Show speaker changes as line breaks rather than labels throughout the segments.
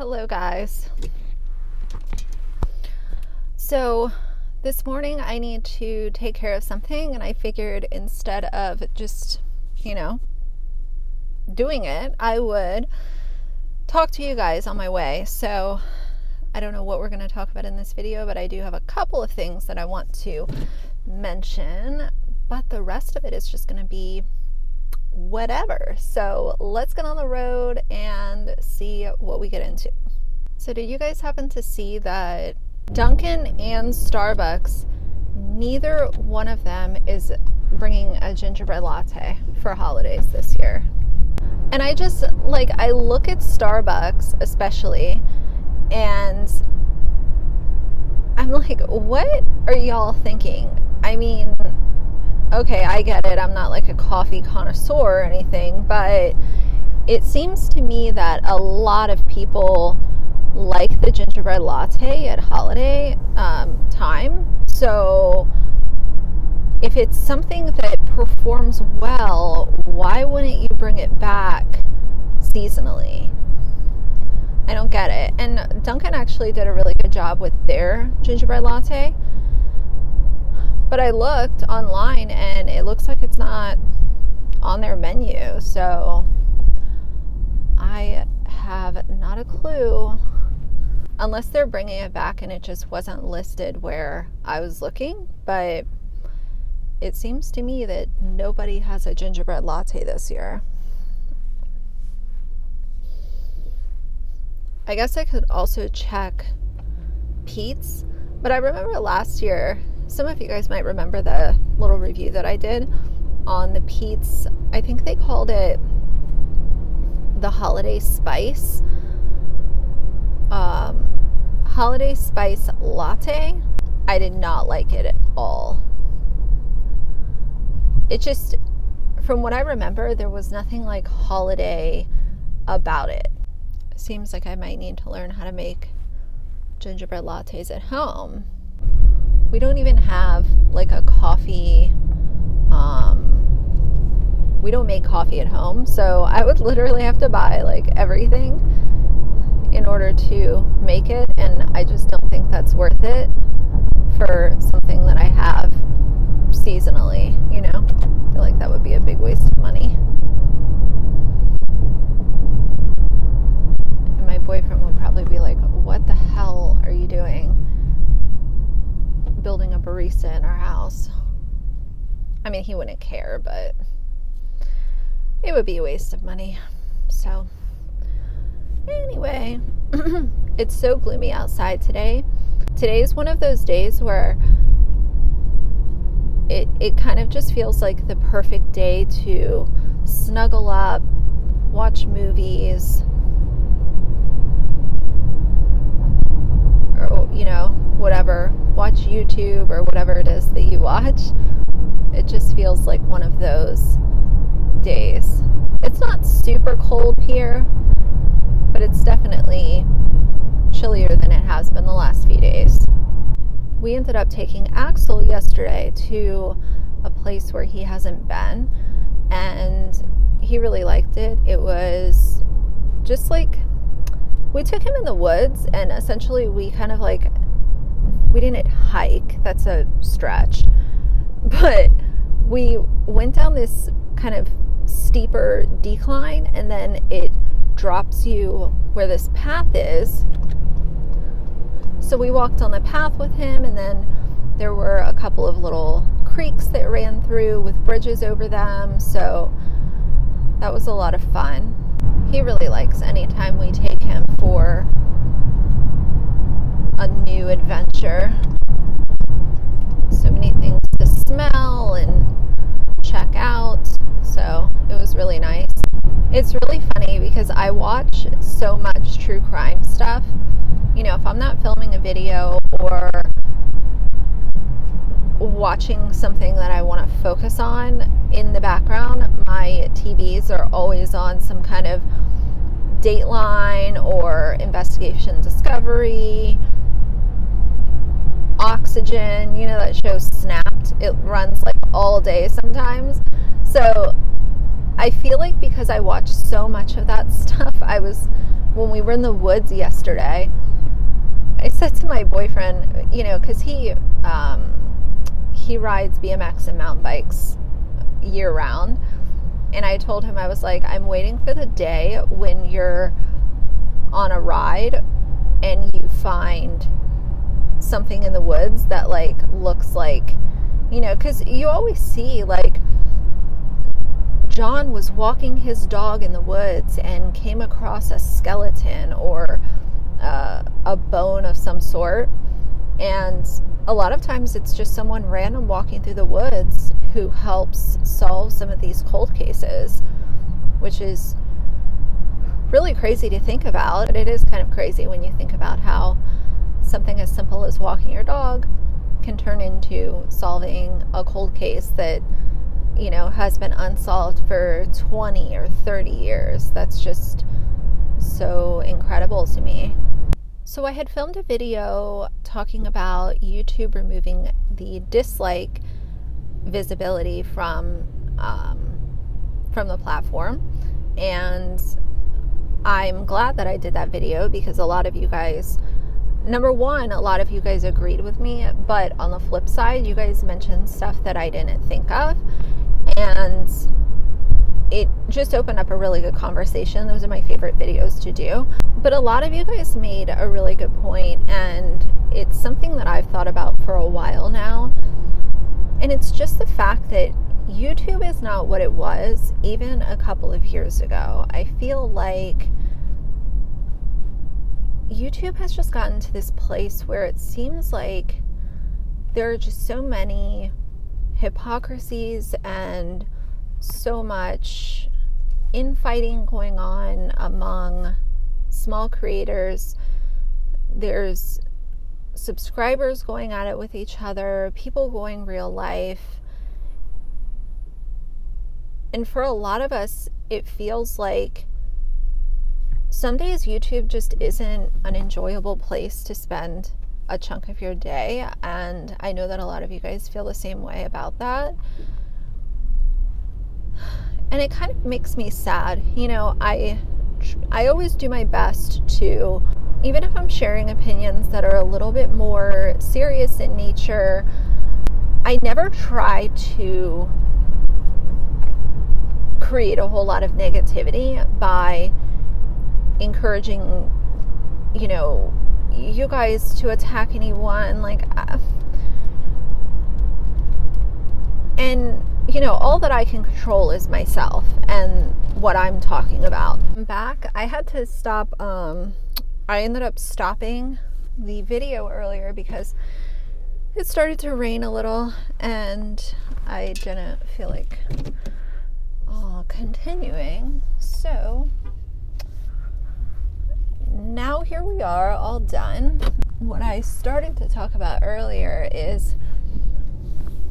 Hello guys. So this morning I need to take care of something, and I figured instead of just, doing it, I would talk to you guys on my way. So I don't know what we're going to talk about in this video, but I do have a couple of things that I want to mention, but the rest of it is just going to be whatever. So let's get on the road and see what we get into. So did you guys happen to see that Dunkin' and Starbucks, neither one of them is bringing a gingerbread latte for holidays this year? And I just, I look at Starbucks especially, and I'm like, what are y'all thinking? I mean, okay, I get it. I'm not like a coffee connoisseur or anything, but it seems to me that a lot of people like the gingerbread latte at holiday time. So if it's something that performs well, why wouldn't you bring it back seasonally? I don't get it. And Dunkin' actually did a really good job with their gingerbread latte. But I looked online and it looks like it's not on their menu. So I have not a clue, unless they're bringing it back and it just wasn't listed where I was looking. But it seems to me that nobody has a gingerbread latte this year. I guess I could also check Pete's, but I remember last year, some of you guys might remember the little review that I did on the Pete's. I think they called it the Holiday Spice. Holiday Spice Latte. I did not like it at all. It just, from what I remember, there was nothing like holiday about it. Seems like I might need to learn how to make gingerbread lattes at home. We don't even have like a coffee, we don't make coffee at home, so I would literally have to buy like everything in order to make it, and I just don't think that's worth it for something that I have seasonally, I feel like that would be a big waste of money. And my boyfriend would probably be like, what the hell are you doing building a barista in our house? I mean, he wouldn't care, but it would be a waste of money. So anyway, it's so gloomy outside today. Today is one of those days where it kind of just feels like the perfect day to snuggle up, watch movies, or whatever, watch YouTube or whatever it is that you watch. It just feels like one of those days. It's not super cold here, but it's definitely chillier than it has been the last few days. We ended up taking Axel yesterday to a place where he hasn't been, and he really liked it. It was just we took him in the woods, and essentially we kind of we didn't hike, that's a stretch, but we went down this kind of steeper decline, and then it drops you where this path is. So we walked on the path with him, and then there were a couple of little creeks that ran through with bridges over them. So that was a lot of fun. He really likes anytime we take him for a new adventure. So many things to smell and check out. So it was really nice. It's really funny because I watch so much true crime stuff. If I'm not filming a video or watching something that I want to focus on, in the background, my TVs are always on some kind of Dateline or Investigation Discovery, Oxygen, that show Snapped. It runs all day sometimes. So I feel like because I watch so much of that stuff, I was when we were in the woods yesterday, I said to my boyfriend, you know, because he rides BMX and mountain bikes year round, and I told him, I was like, I'm waiting for the day when you're on a ride and you find something in the woods that like looks like, you know, because you always see like John was walking his dog in the woods and came across a skeleton or a bone of some sort, and a lot of times it's just someone random walking through the woods who helps solve some of these cold cases, which is really crazy to think about. But it is kind of crazy when you think about how something as simple as walking your dog can turn into solving a cold case that, you know, has been unsolved for 20 or 30 years. That's just so incredible to me. So I had filmed a video talking about YouTube removing the dislike visibility from the platform, and I'm glad that I did that video because a lot of you guys, number one, a lot of you guys agreed with me, but on the flip side, you guys mentioned stuff that I didn't think of, and it just opened up a really good conversation. Those are my favorite videos to do. But a lot of you guys made a really good point, and it's something that I've thought about for a while now. And it's just the fact that YouTube is not what it was even a couple of years ago. I feel like YouTube has just gotten to this place where it seems like there are just so many hypocrisies and so much infighting going on among small creators. There's subscribers going at it with each other, people going real life. And for a lot of us, it feels like some days YouTube just isn't an enjoyable place to spend a chunk of your day. And I know that a lot of you guys feel the same way about that. And it kind of makes me sad. You know, I always do my best to, even if I'm sharing opinions that are a little bit more serious in nature, I never try to create a whole lot of negativity by encouraging, you know, you guys to attack anyone. Like, and you know, all that I can control is myself and what I'm talking about. I'm back. I had to stop. I ended up stopping the video earlier because it started to rain a little and I didn't feel like continuing. So now here we are, all done. What I started to talk about earlier is,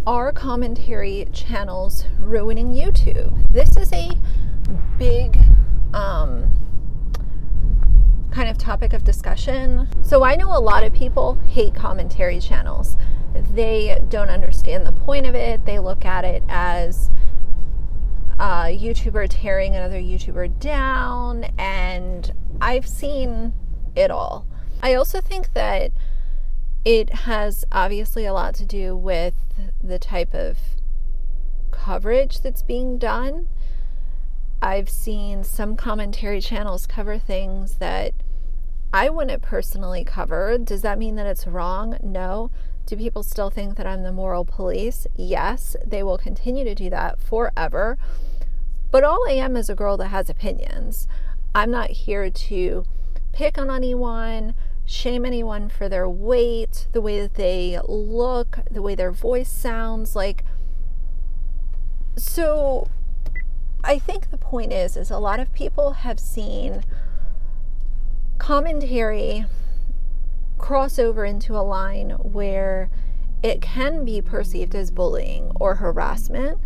are commentary channels ruining YouTube? This is a big kind of topic of discussion. So I know a lot of people hate commentary channels. They don't understand the point of it. They look at it as a YouTuber tearing another YouTuber down, and I've seen it all. I also think that it has obviously a lot to do with the type of coverage that's being done. I've seen some commentary channels cover things that I wouldn't personally cover. Does that mean that it's wrong? No. Do people still think that I'm the moral police? Yes. They will continue to do that forever. But all I am is a girl that has opinions. I'm not here to pick on anyone, shame anyone for their weight, the way that they look, the way their voice sounds. Like, so I think the point is a lot of people have seen commentary cross over into a line where it can be perceived as bullying or harassment.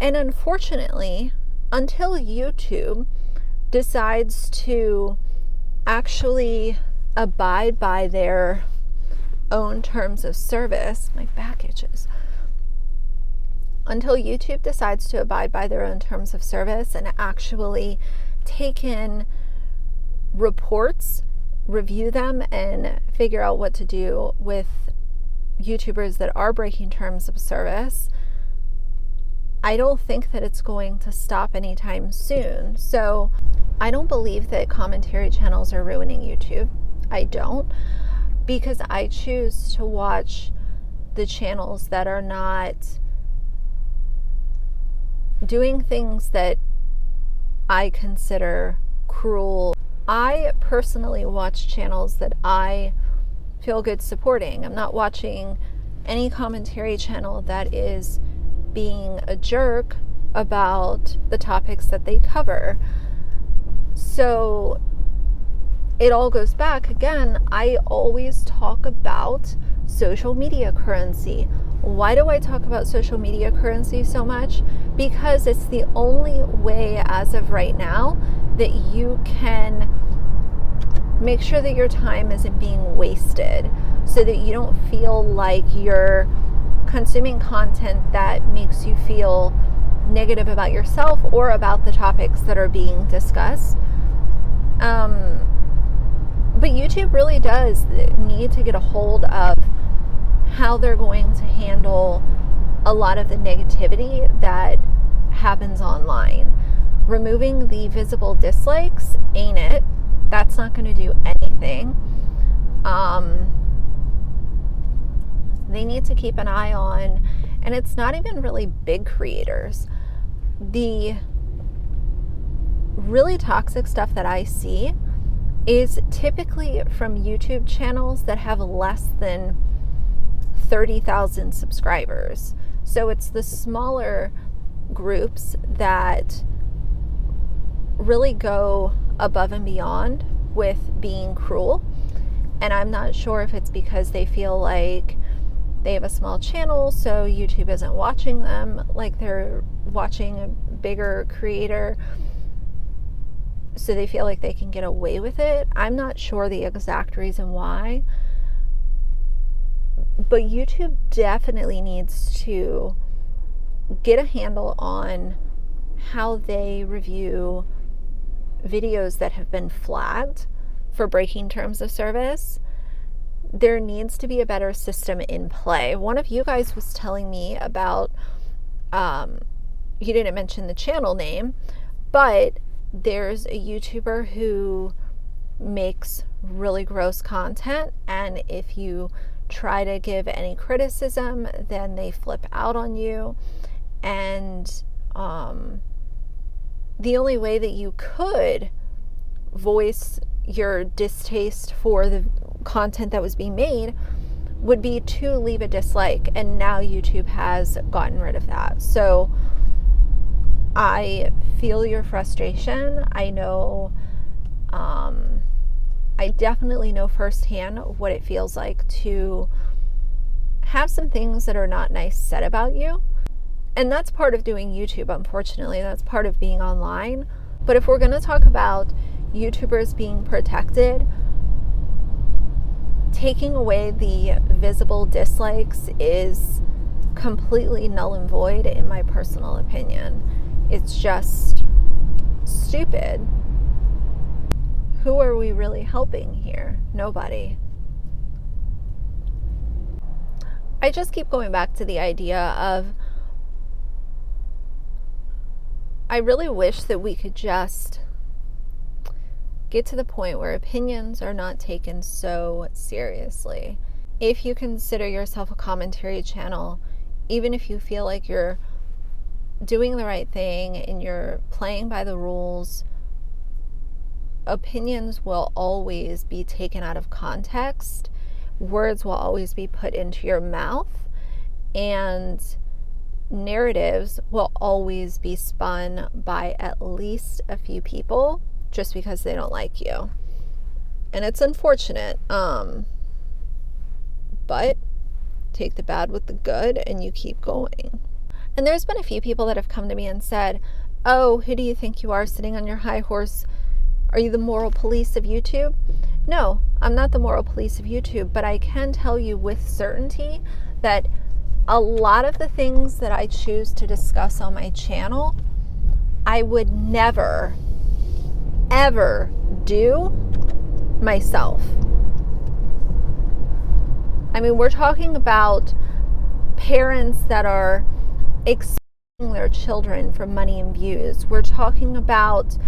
And unfortunately, until YouTube decides to actually abide by their own terms of service, my back itches. Until YouTube decides to abide by their own terms of service and actually take in reports, review them, and figure out what to do with YouTubers that are breaking terms of service, I don't think that it's going to stop anytime soon. So I don't believe that commentary channels are ruining YouTube. I don't, because I choose to watch the channels that are not doing things that I consider cruel. I personally watch channels that I feel good supporting. I'm not watching any commentary channel that is being a jerk about the topics that they cover. So it all goes back again. I always talk about social media currency. Why do I talk about social media currency so much? Because it's the only way as of right now that you can make sure that your time isn't being wasted, so that you don't feel like you're consuming content that makes you feel negative about yourself or about the topics that are being discussed. But YouTube really does need to get a hold of how they're going to handle a lot of the negativity that happens online. Removing the visible dislikes ain't it. That's not going to do anything. They need to keep an eye on, and it's not even really big creators. The really toxic stuff that I see is typically from YouTube channels that have less than 30,000 subscribers. So it's the smaller groups that really go above and beyond with being cruel. And I'm not sure if it's because they feel like they have a small channel, so YouTube isn't watching them like they're watching a bigger creator, so they feel like they can get away with it. I'm not sure the exact reason why, but YouTube definitely needs to get a handle on how they review videos that have been flagged for breaking terms of service. There needs to be a better system in play. One of you guys was telling me about, you didn't mention the channel name, but there's a YouTuber who makes really gross content, and if you try to give any criticism, then they flip out on you. And the only way that you could voice your distaste for the content that was being made would be to leave a dislike, and now YouTube has gotten rid of that. So I feel your frustration. I know, I definitely know firsthand what it feels like to have some things that are not nice said about you. And that's part of doing YouTube, unfortunately. That's part of being online. But if we're going to talk about YouTubers being protected, taking away the visible dislikes is completely null and void, in my personal opinion. It's just stupid. Who are we really helping here? Nobody. I just keep going back to the idea of, I really wish that we could just get to the point where opinions are not taken so seriously. If you consider yourself a commentary channel, even if you feel like you're doing the right thing and you're playing by the rules, opinions will always be taken out of context. Words will always be put into your mouth, and narratives will always be spun by at least a few people just because they don't like you. And it's unfortunate, but take the bad with the good and you keep going. And there's been a few people that have come to me and said, oh, who do you think you are, sitting on your high horse? Are you the moral police of YouTube? No, I'm not the moral police of YouTube, but I can tell you with certainty that a lot of the things that I choose to discuss on my channel, I would never, ever do myself. I mean, we're talking about parents that are exploiting their children for money and views. We're talking about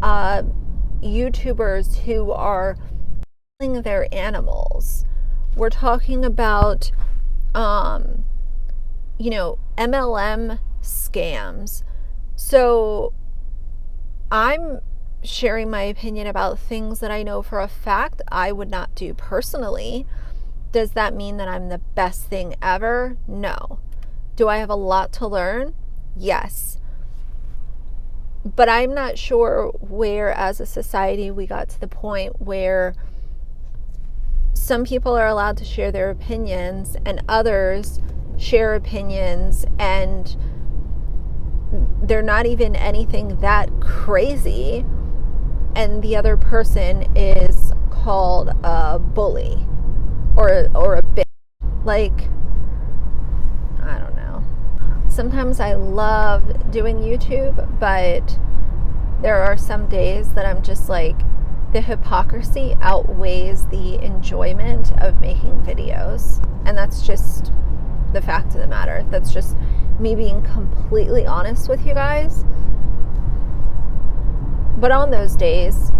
YouTubers who are killing their animals. We're talking about, MLM scams. So I'm sharing my opinion about things that I know for a fact I would not do personally. Does that mean that I'm the best thing ever? No. Do I have a lot to learn? Yes. But I'm not sure where, as a society, we got to the point where some people are allowed to share their opinions and others share opinions and they're not even anything that crazy, and the other person is called a bully or a bitch. Like, I don't know. Sometimes I love doing YouTube, but there are some days that I'm just like, the hypocrisy outweighs the enjoyment of making videos. And that's just the fact of the matter. That's just me being completely honest with you guys. But on those days,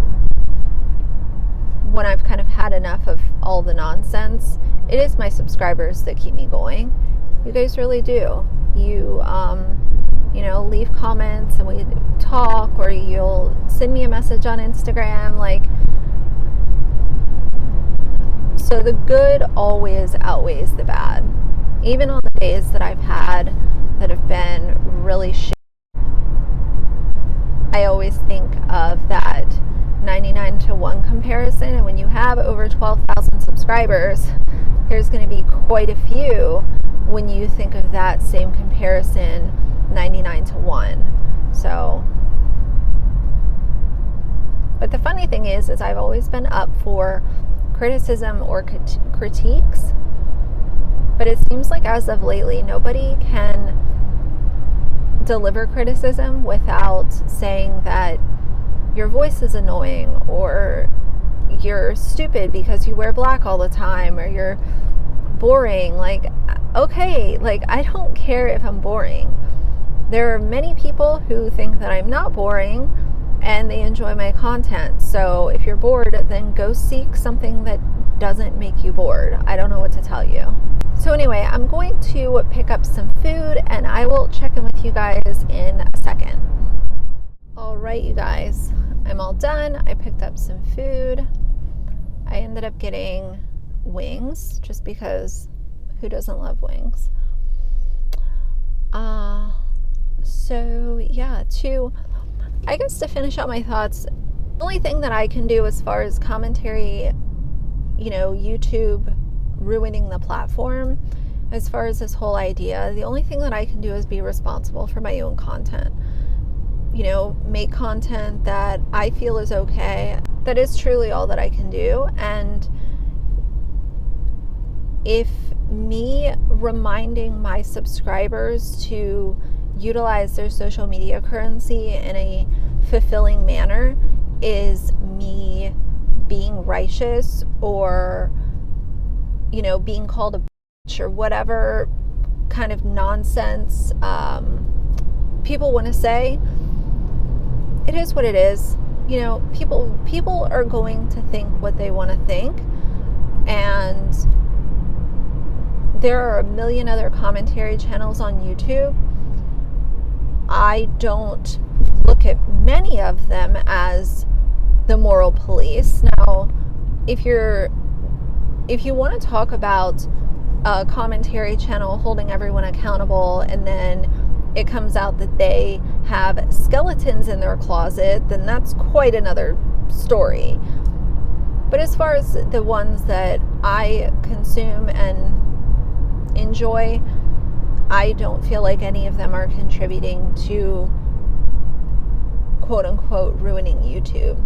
when I've kind of had enough of all the nonsense, it is my subscribers that keep me going. You guys really do. You, leave comments and we talk, or you'll send me a message on Instagram. Like, so the good always outweighs the bad. Even on the days that I've had that have been really shit, I always think of that 99 to 1 comparison. And when you have over 12,000 subscribers, there's going to be quite a few when you think of that same comparison, 99 to 1. So, but the funny thing is I've always been up for criticism or critiques. But it seems like as of lately, nobody can deliver criticism without saying that your voice is annoying, or you're stupid because you wear black all the time, or you're boring. Like, okay, like, I don't care if I'm boring. There are many people who think that I'm not boring and they enjoy my content. So if you're bored, then go seek something that doesn't make you bored. I don't know what to tell you. So anyway, I'm going to pick up some food and I will check in with you guys in a second. All right, you guys, I'm all done. I picked up some food. I ended up getting wings just because who doesn't love wings? So yeah, to finish out my thoughts, the only thing that I can do as far as commentary, YouTube ruining the platform, as far as this whole idea, the only thing that I can do is be responsible for my own content. Make content that I feel is okay. That is truly all that I can do. And if me reminding my subscribers to utilize their social media currency in a fulfilling manner is me being righteous, or being called a bitch, or whatever kind of nonsense people want to say, it is what it is. People are going to think what they want to think, and there are a million other commentary channels on YouTube. I don't look at many of them as the moral police. Now, if you want to talk about a commentary channel holding everyone accountable, and then it comes out that they have skeletons in their closet, then that's quite another story. But as far as the ones that I consume and enjoy, I don't feel like any of them are contributing to quote unquote ruining YouTube.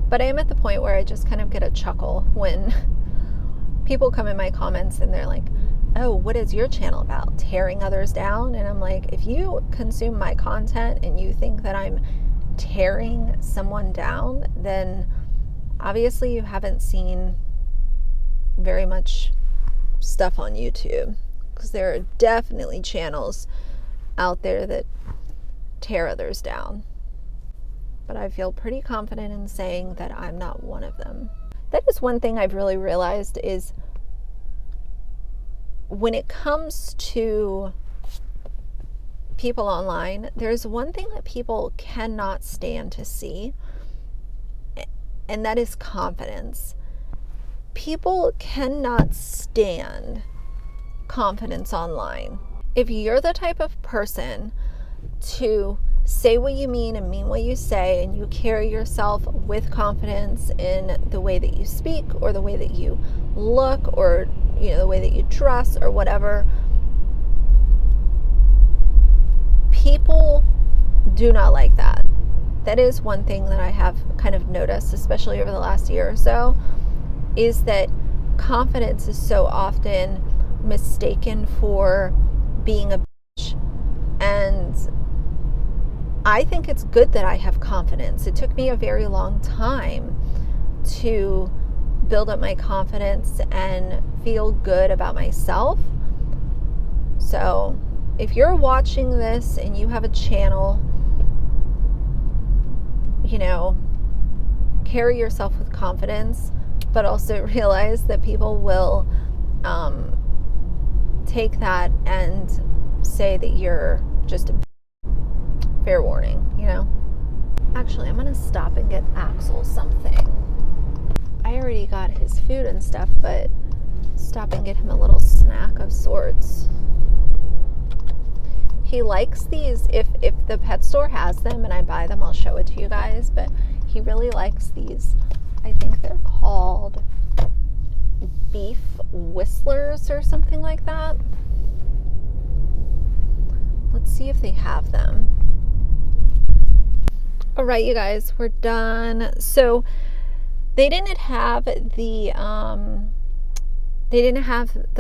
But I am at the point where I just kind of get a chuckle when people come in my comments and they're like, oh, what is your channel about? Tearing others down? And I'm like, if you consume my content and you think that I'm tearing someone down, then obviously you haven't seen very much stuff on YouTube, because there are definitely channels out there that tear others down. But I feel pretty confident in saying that I'm not one of them. That is one thing I've really realized, is when it comes to people online, there's one thing that people cannot stand to see, and that is confidence. People cannot stand confidence online. If you're the type of person to say what you mean and mean what you say, and you carry yourself with confidence in the way that you speak, or the way that you look, or the way that you dress, or whatever, people do not like that. That is one thing that I have kind of noticed, especially over the last year or so, is that confidence is so often mistaken for being a bitch. And I think it's good that I have confidence. It took me a very long time to build up my confidence and feel good about myself. So if you're watching this and you have a channel, carry yourself with confidence, but also realize that people will take that and say that you're just a fair warning, Actually, I'm gonna stop and get Axel something. I already got his food and stuff, but stop and get him a little snack of sorts. He likes these. If the pet store has them and I buy them, I'll show it to you guys, but he really likes these. I think they're called beef whistlers or something like that. Let's see if they have them. All right, you guys, we're done. So they didn't have the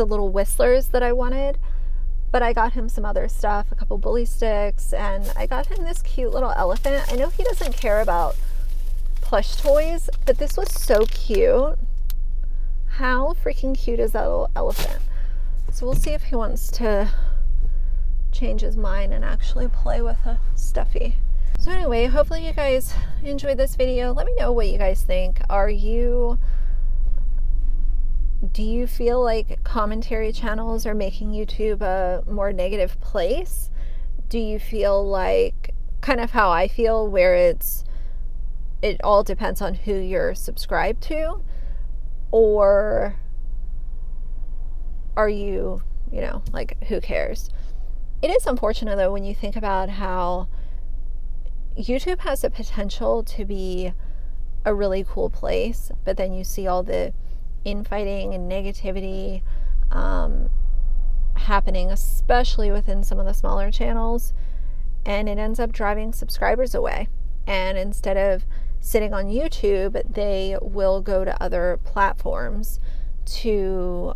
little whistlers that I wanted, but I got him some other stuff, a couple bully sticks, and I got him this cute little elephant. I know he doesn't care about plush toys, but this was so cute. How freaking cute is that little elephant? So we'll see if he wants to change his mind and actually play with a stuffy. So anyway, hopefully you guys enjoyed this video. Let me know what you guys think. Do you feel like commentary channels are making YouTube a more negative place? Do you feel like kind of how I feel, where it all depends on who you're subscribed to? Or are you, like, who cares? It is unfortunate, though, when you think about how YouTube has the potential to be a really cool place, but then you see all the infighting and negativity happening, especially within some of the smaller channels, and it ends up driving subscribers away. And instead of sitting on YouTube, they will go to other platforms to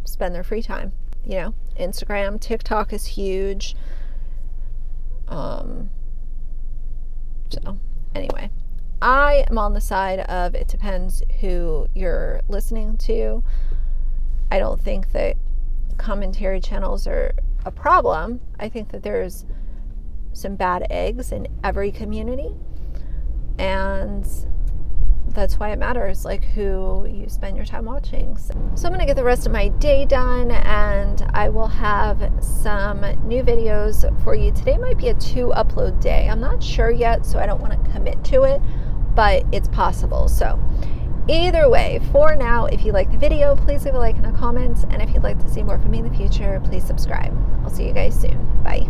spend their free time. Instagram, TikTok is huge. So anyway, I am on the side of it depends who you're listening to. I don't think that commentary channels are a problem. I think that there's some bad eggs in every community, and that's why it matters, like, who you spend your time watching. So I'm gonna get the rest of my day done, and I will have some new videos for you. Today might be a 2 upload day. I'm not sure yet, so I don't want to commit to it, but it's possible. So either way, for now, if you like the video, please leave a like and a comment, and if you'd like to see more from me in the future, please subscribe. I'll see you guys soon. Bye.